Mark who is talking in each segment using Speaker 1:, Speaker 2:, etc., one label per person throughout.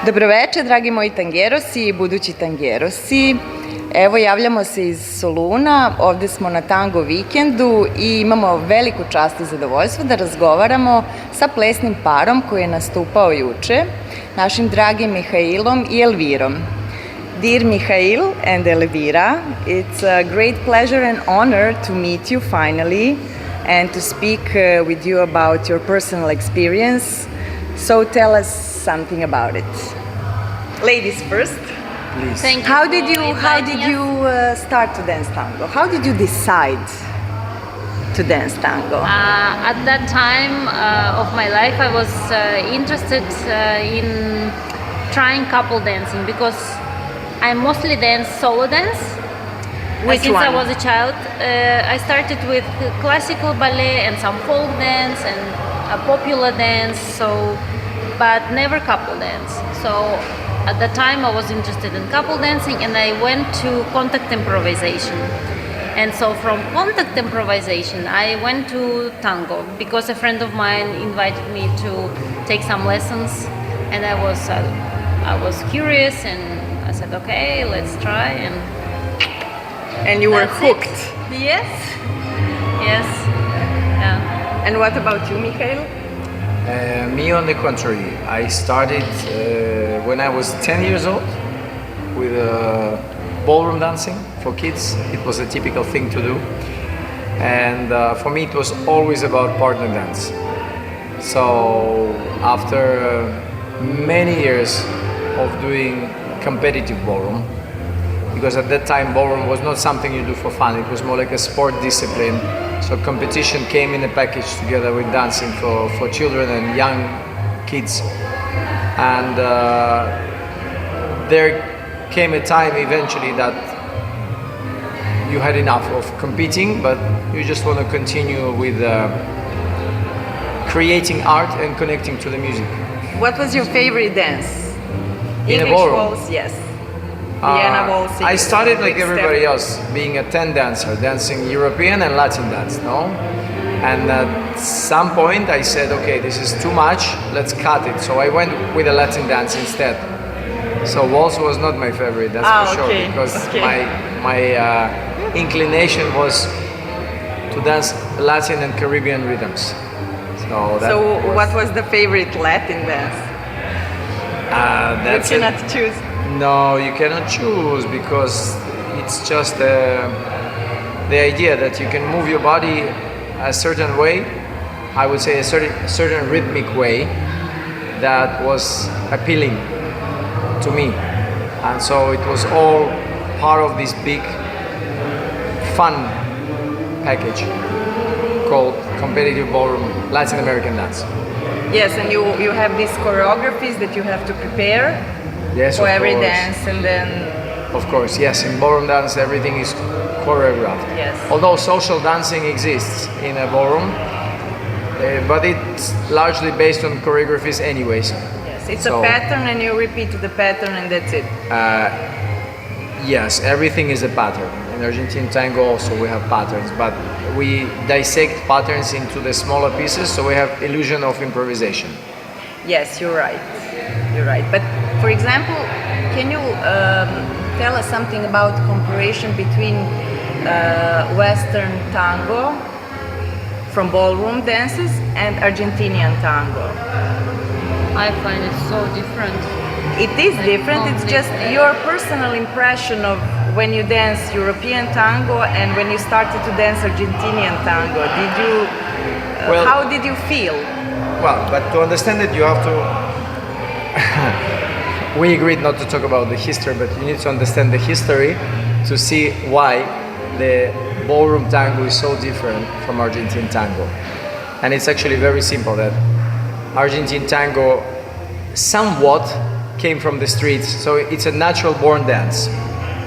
Speaker 1: Dobroveče, dragi moji tangerosi i budući tangerosi. Evo, javljamo se iz Soluna, ovde smo na tango vikendu i imamo veliku čast i zadovoljstvo da razgovaramo sa plesnim parom koji je nastupao juče, našim dragim Mihailom i Elvirom. Dear Mihail and Elvira, it's a great pleasure and honor to meet you finally and to speak with you about your personal experience. So tell us something about it. Ladies first.
Speaker 2: Please.
Speaker 1: Thank you. How did you start to dance tango? How did you decide to dance tango?
Speaker 2: At that time of my life, I was interested in trying couple dancing because I mostly dance solo dance.
Speaker 1: Which
Speaker 2: Since
Speaker 1: one?
Speaker 2: I was a child, I started with classical ballet and some folk dance and a popular dance. But never couple dance. So at that time I was interested in couple dancing and I went to contact improvisation. And so from contact improvisation I went to tango because a friend of mine invited me to take some lessons and I was curious and I said okay, let's try
Speaker 1: And you were
Speaker 2: that's
Speaker 1: hooked.
Speaker 2: it. Yes. Yeah.
Speaker 1: And what about you, Michael?
Speaker 3: Me, on the contrary, I started when I was 10 years old with ballroom dancing for kids. It was a typical thing to do. And for me, it was always about partner dance. So after many years of doing competitive ballroom, because at that time ballroom was not something you do for fun, it was more like a sport discipline. So competition came in a package together with dancing for children and young kids. And there came a time eventually that you had enough of competing, but you just want to continue with creating art and connecting to the music.
Speaker 1: What was your favorite dance?
Speaker 3: In a
Speaker 1: English
Speaker 3: ballroom?
Speaker 1: waltz, yes. Vienna waltz.
Speaker 3: I started like
Speaker 1: Big
Speaker 3: everybody
Speaker 1: step.
Speaker 3: else, being a 10 dancer, dancing European and Latin dance, no? And at some point I said, okay, this is too much, let's cut it. So I went with a Latin dance instead. So waltz was not my favorite, that's for sure,
Speaker 1: okay,
Speaker 3: because
Speaker 1: okay.
Speaker 3: my inclination was to dance Latin and Caribbean rhythms.
Speaker 1: So what was the favorite Latin dance?
Speaker 3: That's
Speaker 1: You cannot choose.
Speaker 3: No, you cannot choose because it's just the idea that you can move your body a certain way, I would say a certain rhythmic way that was appealing to me. And so it was all part of this big fun package called competitive ballroom Latin American dance.
Speaker 1: Yes, and you have these choreographies that you have to prepare
Speaker 3: Yes,
Speaker 1: for
Speaker 3: of
Speaker 1: every
Speaker 3: course.
Speaker 1: dance, and then
Speaker 3: Of course, yes. In ballroom dance, everything is choreographed.
Speaker 1: Yes.
Speaker 3: Although social dancing exists in a ballroom, but it's largely based on choreographies anyways.
Speaker 1: yes, it's
Speaker 3: So-
Speaker 1: a pattern, and you repeat the pattern, and that's it.
Speaker 3: Yes, everything is a pattern. In Argentine tango also we have patterns, but we dissect patterns into the smaller pieces, so we have illusion of improvisation.
Speaker 1: Yes, you're right. You're right. But for example, can you tell us something about comparison between Western tango from ballroom dances and Argentinian tango?
Speaker 2: I find it so different.
Speaker 1: It is different. It's just your personal impression of when you dance European tango and when you started to dance Argentinian tango. Did you?
Speaker 3: Well-
Speaker 1: How did you feel?
Speaker 3: Well, but to understand it, you have to. We agreed not to talk about the history, but you need to understand the history to see why the ballroom tango is so different from Argentine tango. And it's actually very simple that Argentine tango somewhat came from the streets, so it's a natural born dance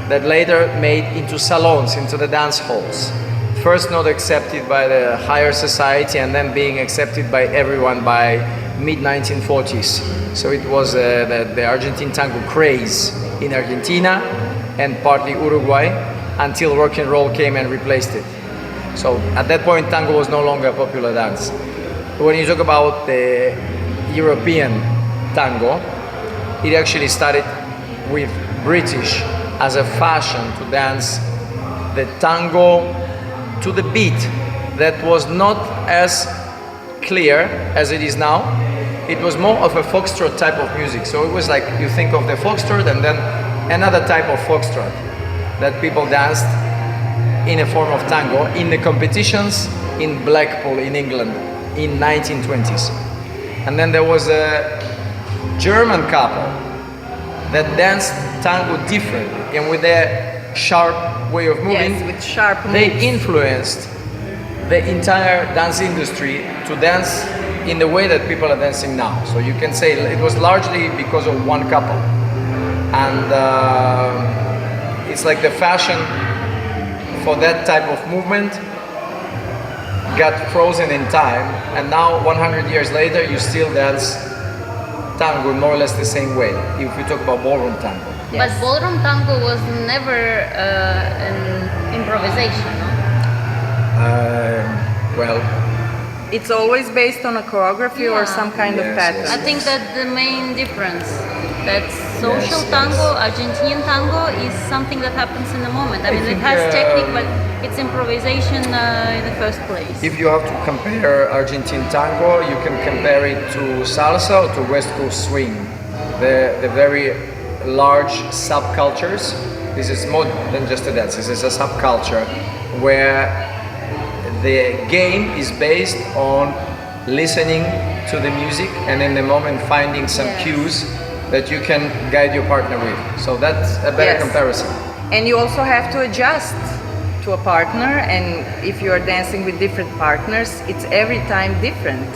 Speaker 3: that later made into salons, into the dance halls. First not accepted by the higher society and then being accepted by everyone by mid-1940s. So it was the Argentine tango craze in Argentina and partly Uruguay until rock and roll came and replaced it. So at that point tango was no longer a popular dance. When you talk about the European tango, it actually started with British as a fashion to dance the tango to the beat that was not as clear as it is now. It was more of a foxtrot type of music. So it was like you think of the foxtrot and then another type of foxtrot that people danced in a form of tango in the competitions in Blackpool in England in 1920s. And then there was a German couple that danced tango differently and with their sharp way of moving.
Speaker 1: Yes, with sharp
Speaker 3: They
Speaker 1: moves.
Speaker 3: influenced the entire dance industry to dance in the way that people are dancing now. So you can say it was largely because of one couple. And it's like the fashion for that type of movement got frozen in time, and now 100 years later you still dance tango in more or less the same way if we talk about ballroom tango.
Speaker 2: But ballroom tango was never an improvisation, no?
Speaker 3: Well,
Speaker 1: It's always based on a choreography or
Speaker 2: Yeah.
Speaker 1: some kind of
Speaker 3: Yes,
Speaker 1: pattern.
Speaker 3: yes.
Speaker 2: I think that the main difference that social
Speaker 3: Yes,
Speaker 2: tango,
Speaker 3: yes.
Speaker 2: Argentinian tango, is something that happens in the moment. I mean, it
Speaker 3: think,
Speaker 2: has technique, but it's improvisation in the first place.
Speaker 3: if you have to compare Argentine tango, you can compare it to salsa or to West Coast swing. The very large subcultures. This is more than just a dance. This is a subculture where the game is based on listening to the music and in the moment finding some
Speaker 2: Yes.
Speaker 3: cues that you can guide your partner with. So that's a better
Speaker 1: Yes.
Speaker 3: comparison.
Speaker 1: And you also have to adjust to a partner, and if you are dancing with different partners, it's every time different.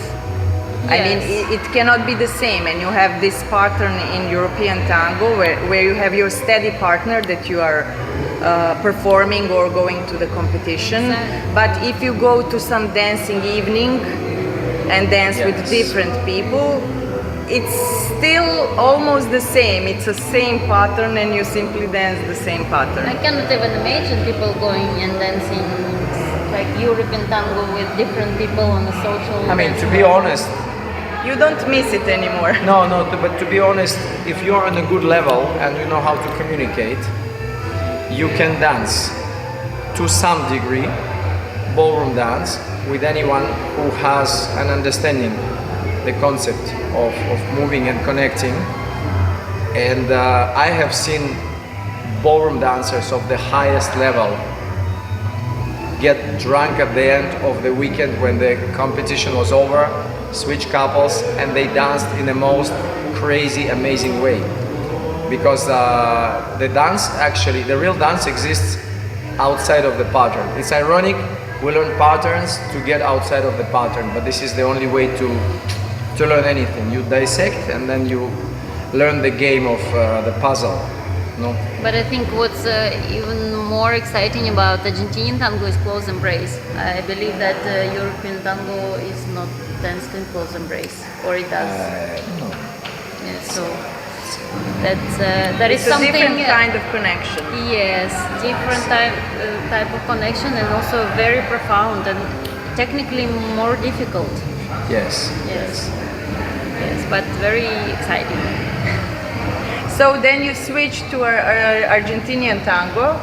Speaker 1: I mean,
Speaker 2: Yes.
Speaker 1: it cannot be the same, and you have this pattern in European tango where you have your steady partner that you are performing or going to the competition.
Speaker 2: Exactly.
Speaker 1: But if you go to some dancing evening and dance with
Speaker 3: Yes.
Speaker 1: different people, it's still almost the same. It's the same pattern, and you simply dance the same pattern.
Speaker 2: I cannot even imagine people going and dancing like European tango with different people on a social.
Speaker 3: I mean,
Speaker 2: dance
Speaker 3: to be
Speaker 2: floor.
Speaker 3: honest,
Speaker 1: You don't miss it anymore.
Speaker 3: but to be honest, if you're on a good level and you know how to communicate, you can dance to some degree ballroom dance with anyone who has an understanding the concept of moving and connecting. And I have seen ballroom dancers of the highest level get drunk at the end of the weekend when the competition was over, switch couples, and they danced in the most crazy, amazing way. Because the dance, actually, the real dance exists outside of the pattern. It's ironic, we learn patterns to get outside of the pattern, but this is the only way to learn anything. You dissect and then you learn the game of the puzzle. No?
Speaker 2: But I think what's even more exciting about Argentinian tango is close embrace. I believe that European tango is not danced in close embrace, or it does.
Speaker 3: No.
Speaker 2: Yeah, so that is
Speaker 1: It's a
Speaker 2: something.
Speaker 1: different kind of connection.
Speaker 2: Yes, different type of connection, and also very profound and technically more difficult.
Speaker 3: Yes.
Speaker 2: Yes, yes, but very exciting.
Speaker 1: So then you switched to Argentinian tango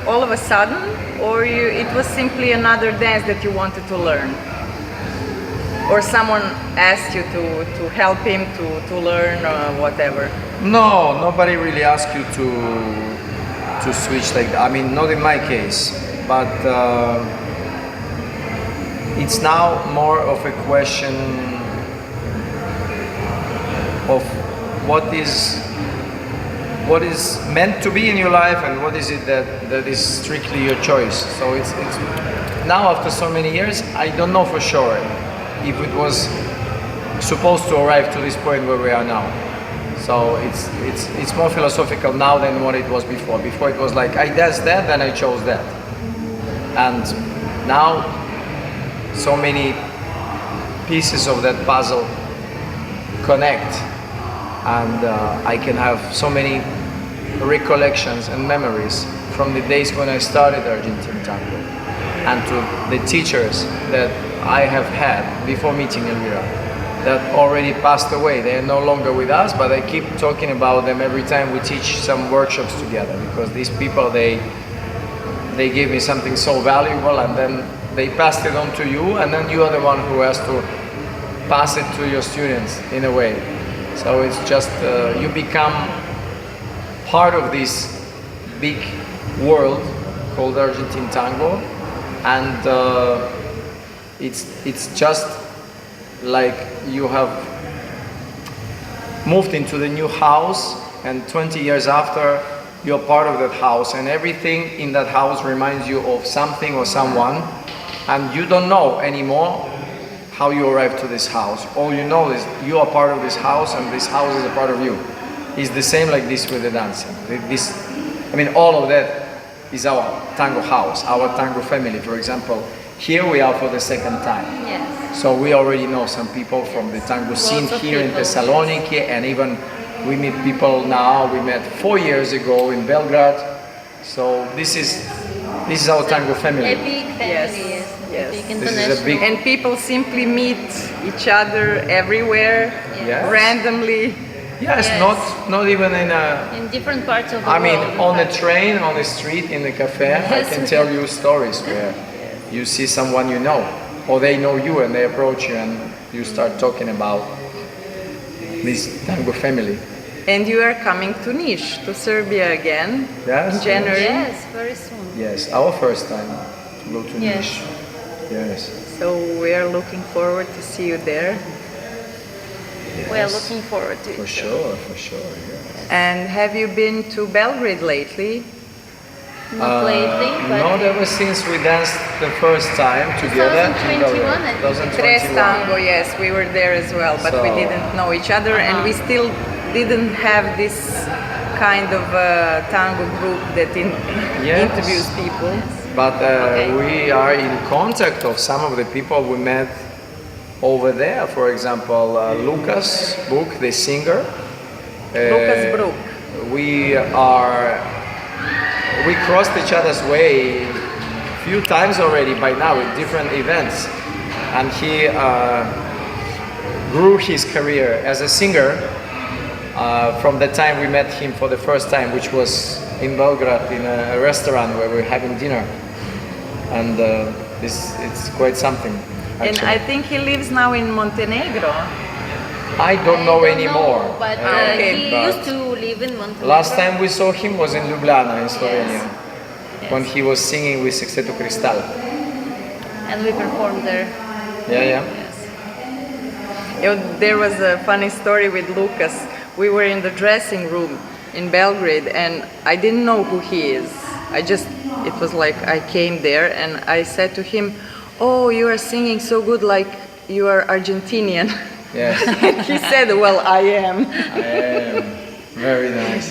Speaker 1: all of a sudden, or it was simply another dance that you wanted to learn? Or someone asked you to help him to learn or whatever?
Speaker 3: No, nobody really asked you to switch like that. I mean, not in my case, but it's now more of a question of what is meant to be in your life and what is it that is strictly your choice. So it's now after so many years, I don't know for sure if it was supposed to arrive to this point where we are now. So it's more philosophical now than what it was before. Before it was like I danced that, then I chose that. And now so many pieces of that puzzle connect, and I can have so many recollections and memories from the days when I started Argentine tango and to the teachers that I have had before meeting Elvira. that already passed away. They are no longer with us, but I keep talking about them every time we teach some workshops together, because these people, they gave me something so valuable, and then they passed it on to you, and then you are the one who has to pass it to your students in a way. So it's just you become part of this big world called Argentine tango, and it's just like you have moved into the new house, and 20 years after you're part of that house, and everything in that house reminds you of something or someone, and you don't know anymore how you arrived to this house. All you know is you are part of this house, and this house is a part of you. It's the same like this with the dancing. All of that is our tango house, our tango family. For example, here we are for the second time.
Speaker 2: Yes.
Speaker 3: So we already know some people from the tango scene here in Thessaloniki, and even we meet people now. We met 4 years ago in Belgrade. So this is our tango family.
Speaker 2: A big family,
Speaker 1: Yes.
Speaker 2: Big
Speaker 3: This is a
Speaker 2: international.
Speaker 3: big-
Speaker 1: And people simply meet each other everywhere,
Speaker 3: Yes.
Speaker 1: randomly.
Speaker 3: Yes,
Speaker 2: Yes.
Speaker 3: not even in
Speaker 2: In different parts of the world.
Speaker 3: on the train, on the street, in the cafe. I
Speaker 2: Yes.
Speaker 3: can tell you stories where you see someone you know, or they know you and they approach you, and you start talking about this tango family.
Speaker 1: And you are coming to Niš, to Serbia again,
Speaker 3: Yes,
Speaker 1: in January.
Speaker 2: Yes, very soon.
Speaker 3: Yes, our first time to go to
Speaker 2: Yes.
Speaker 3: Niš. Yes.
Speaker 1: So we are looking forward to see you there.
Speaker 2: We are
Speaker 3: Yes.
Speaker 2: looking forward to it.
Speaker 3: For sure. Yeah.
Speaker 1: And have you been to Belgrade lately?
Speaker 2: Not lately, but
Speaker 3: Not ever since we danced the first time together.
Speaker 2: 2021, I think.
Speaker 1: Tres
Speaker 3: 2021.
Speaker 1: Tango, yes, we were there as well, but we
Speaker 3: So-
Speaker 1: didn't know each other, and we still didn't have this kind of tango group that
Speaker 3: Yes.
Speaker 1: interviews people.
Speaker 3: But we are in contact of some of the people we met over there. For example, Lucas Book, the singer.
Speaker 1: Lucas Brook.
Speaker 3: We crossed each other's way a few times already by now in different events, and he grew his career as a singer from the time we met him for the first time, which was in Belgrade in a restaurant where we were having dinner, and it's quite something.
Speaker 1: And
Speaker 3: Actually.
Speaker 1: I think he lives now in Montenegro.
Speaker 3: I don't know
Speaker 2: I don't
Speaker 3: anymore.
Speaker 2: know, but
Speaker 1: Okay,
Speaker 2: he
Speaker 3: but
Speaker 2: used to live in Montenegro.
Speaker 3: Last time we saw him was in Ljubljana in Slovenia,
Speaker 2: Yes.
Speaker 3: when he was singing with Sexteto Cristal.
Speaker 2: And we performed there.
Speaker 3: Yeah.
Speaker 2: Yes.
Speaker 1: There was a funny story with Lucas. We were in the dressing room in Belgrade, and I didn't know who he is. It was like I came there and I said to him, "Oh, you are singing so good, like you are Argentinian."
Speaker 3: Yes.
Speaker 1: And he said, "Well, I am."
Speaker 3: I am. Very nice.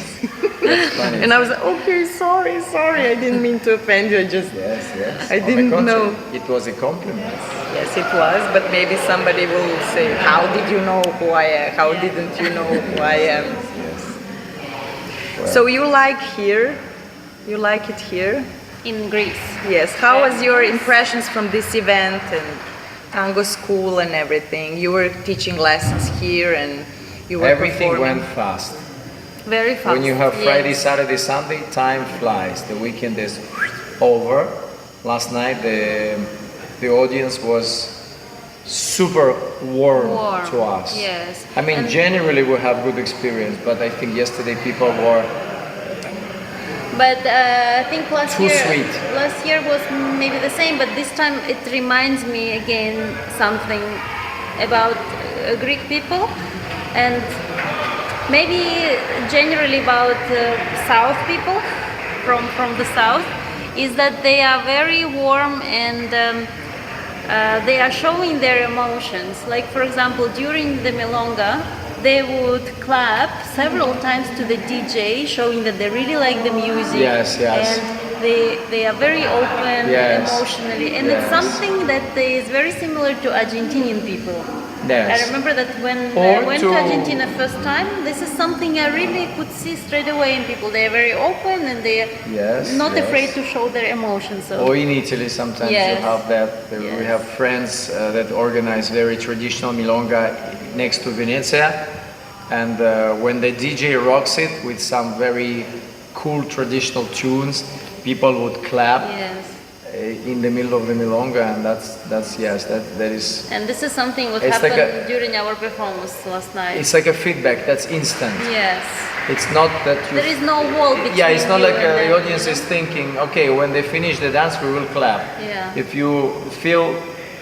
Speaker 3: That's funny.
Speaker 1: And I was like, "Okay, sorry, I didn't mean to offend you. I just
Speaker 3: Yes.
Speaker 1: I
Speaker 3: On the
Speaker 1: didn't
Speaker 3: contrary,
Speaker 1: know."
Speaker 3: It was a compliment.
Speaker 1: Yes, it was, but maybe somebody will say, "How did you know who I am? How didn't you know who I am?"
Speaker 3: Yes.
Speaker 1: So you like here? You like it here?
Speaker 2: In Greece.
Speaker 1: Yes. How was your impressions from this event and tango school and everything? You were teaching lessons here and you were
Speaker 3: Everything
Speaker 1: performing.
Speaker 3: went fast.
Speaker 2: Very fast.
Speaker 3: When you have Friday,
Speaker 2: Yes.
Speaker 3: Saturday, Sunday, time flies. The weekend is over. Last night the audience was super warm to us.
Speaker 2: Yes.
Speaker 3: I mean,
Speaker 2: And-
Speaker 3: generally we have good experience, but I think yesterday people were
Speaker 2: But I think
Speaker 3: Too sweet.
Speaker 2: last year was maybe the same, but this time it reminds me again something about Greek people, and maybe generally about South people from the South, is that they are very warm and they are showing their emotions. Like for example, during the milonga, they would clap several times to the DJ, showing that they really like the music.
Speaker 3: Yes.
Speaker 2: And they are very open
Speaker 3: Yes.
Speaker 2: emotionally, and
Speaker 3: Yes.
Speaker 2: it's something that is very similar to Argentinian people.
Speaker 3: Yes.
Speaker 2: I remember that when
Speaker 3: Or
Speaker 2: I went
Speaker 3: to-
Speaker 2: to Argentina first time, this is something I really could see straight away in people. They are very open and they are
Speaker 3: Yes,
Speaker 2: not
Speaker 3: yes.
Speaker 2: afraid to show their emotions. So.
Speaker 3: Or in Italy, sometimes you
Speaker 2: Yes.
Speaker 3: have that. We
Speaker 2: Yes.
Speaker 3: have friends that organize very traditional milonga next to Venezia, and when the DJ rocks it with some very cool traditional tunes, people would clap
Speaker 2: Yes.
Speaker 3: in the middle of the milonga, and that's yes, that is.
Speaker 2: And this is something what
Speaker 3: It's like
Speaker 2: happened during our performance last night.
Speaker 3: It's like a feedback that's instant.
Speaker 2: Yes.
Speaker 3: It's not that you.
Speaker 2: There is no wall between.
Speaker 3: Yeah, it's not
Speaker 2: you
Speaker 3: like
Speaker 2: and
Speaker 3: the
Speaker 2: them,
Speaker 3: audience
Speaker 2: you
Speaker 3: is
Speaker 2: know?
Speaker 3: thinking, okay, when they finish the dance, we will clap.
Speaker 2: Yeah.
Speaker 3: If you feel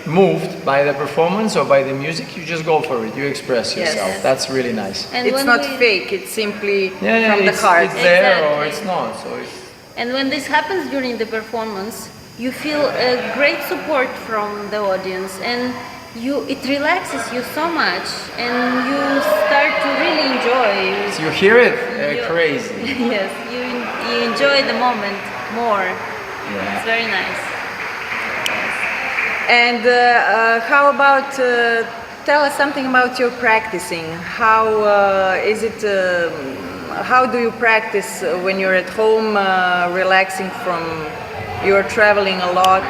Speaker 3: moved by the performance or by the music, you just go for it. You express
Speaker 1: Yes.
Speaker 3: yourself.
Speaker 2: Yes.
Speaker 3: That's really nice.
Speaker 2: And
Speaker 1: It's
Speaker 2: when
Speaker 1: not
Speaker 2: we-
Speaker 1: fake, it's simply
Speaker 3: Yeah,
Speaker 1: from the heart.
Speaker 3: It's there or
Speaker 2: Exactly.
Speaker 3: it's not. So it's.
Speaker 2: And when this happens during the performance, you feel a great support from the audience, and it relaxes you so much, and you start to really enjoy.
Speaker 3: You hear it?
Speaker 2: You-
Speaker 3: Crazy.
Speaker 2: Yes, you enjoy the moment more. It's
Speaker 3: Yeah.
Speaker 2: very nice.
Speaker 1: And how about, tell us something about your practicing. How is it, how do you practice when you're at home, relaxing from, you're traveling a lot?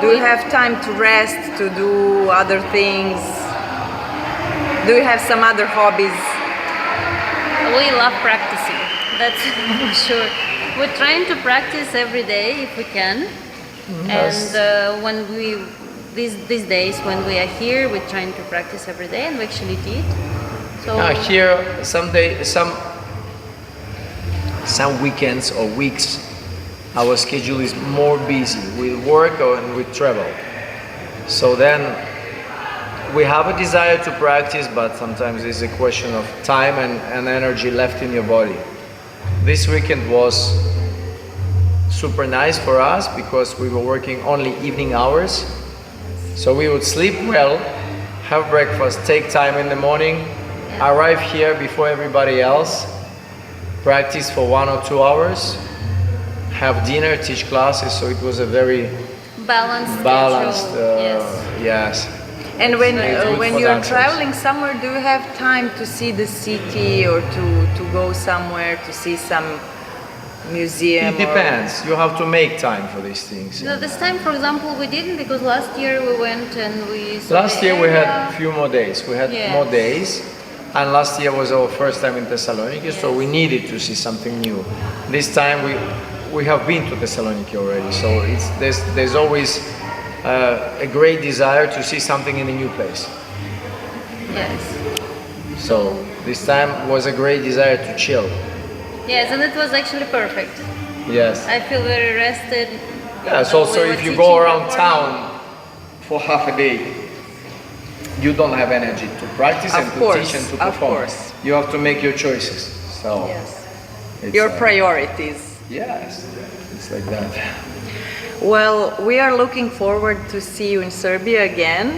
Speaker 1: Do you have time to rest, to do other things? Do you have some other hobbies?
Speaker 2: We love practicing, that's for sure. We're trying to practice every day if we can.
Speaker 3: Yes.
Speaker 2: And when these days when we are here, we're trying to practice every day, and we actually did. So
Speaker 3: Here, some weekends or weeks, our schedule is more busy with work and with travel. So then we have a desire to practice, but sometimes it's a question of time and energy left in your body. This weekend was super nice for us because we were working only evening hours. So we would sleep well, have breakfast, take time in the morning, arrive here before everybody else, practice for 1 or 2 hours, have dinner, teach classes. So it was a very
Speaker 2: balanced
Speaker 3: balanced,
Speaker 2: schedule, yes.
Speaker 3: yes.
Speaker 1: And when,
Speaker 3: very good
Speaker 1: when
Speaker 3: for
Speaker 1: you're
Speaker 3: dancers.
Speaker 1: traveling somewhere, do you have time to see the city or to go somewhere to see some museum?
Speaker 3: It depends. You have to make time for these things.
Speaker 2: No, this time, for example, we didn't, because last year we went and we saw
Speaker 3: Last
Speaker 2: the
Speaker 3: year we had
Speaker 2: area.
Speaker 3: a few more days. We had
Speaker 2: Yes.
Speaker 3: more days, and last year was our first time in Thessaloniki, so we needed to see something new. This time we have been to Thessaloniki already, so there's always a great desire to see something in a new place.
Speaker 2: Yes.
Speaker 3: So this time was a great desire to chill.
Speaker 2: Yes, and it was actually perfect.
Speaker 3: Yes.
Speaker 2: I feel very rested.
Speaker 3: Yes. Also,
Speaker 2: We were
Speaker 3: if you
Speaker 2: teaching
Speaker 3: go around
Speaker 2: performing.
Speaker 3: town for half a day, you don't have energy to practice
Speaker 1: Of
Speaker 3: and to
Speaker 1: course,
Speaker 3: teach and to
Speaker 1: of
Speaker 3: perform.
Speaker 1: course.
Speaker 3: You have to make your choices. So
Speaker 1: Yes.
Speaker 3: it's,
Speaker 1: Your priorities.
Speaker 3: Yes, it's like that.
Speaker 1: Well, we are looking forward to see you in Serbia again.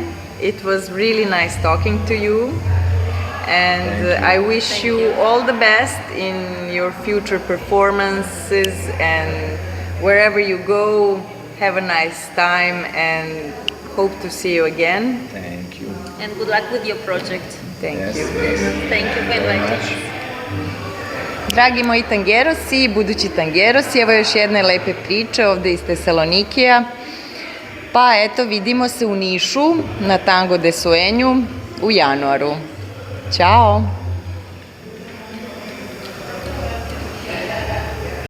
Speaker 1: It was really nice talking to you. And
Speaker 3: Thank you.
Speaker 1: I wish you all the best in your future performances, and wherever you go, have a nice time and hope to see you again.
Speaker 3: Thank you.
Speaker 2: And good luck with your project.
Speaker 1: Thank
Speaker 3: Yes,
Speaker 1: you.
Speaker 3: yes.
Speaker 2: Thank you for
Speaker 3: Very
Speaker 2: inviting
Speaker 3: much.
Speaker 2: us.
Speaker 1: Dragi moji tangerosi, budući tangerosi, evo još jedne lepe priče ovde iz Tesalonikija. Pa eto, vidimo se u Nišu na Tango de Sueñu u januaru. Ćao!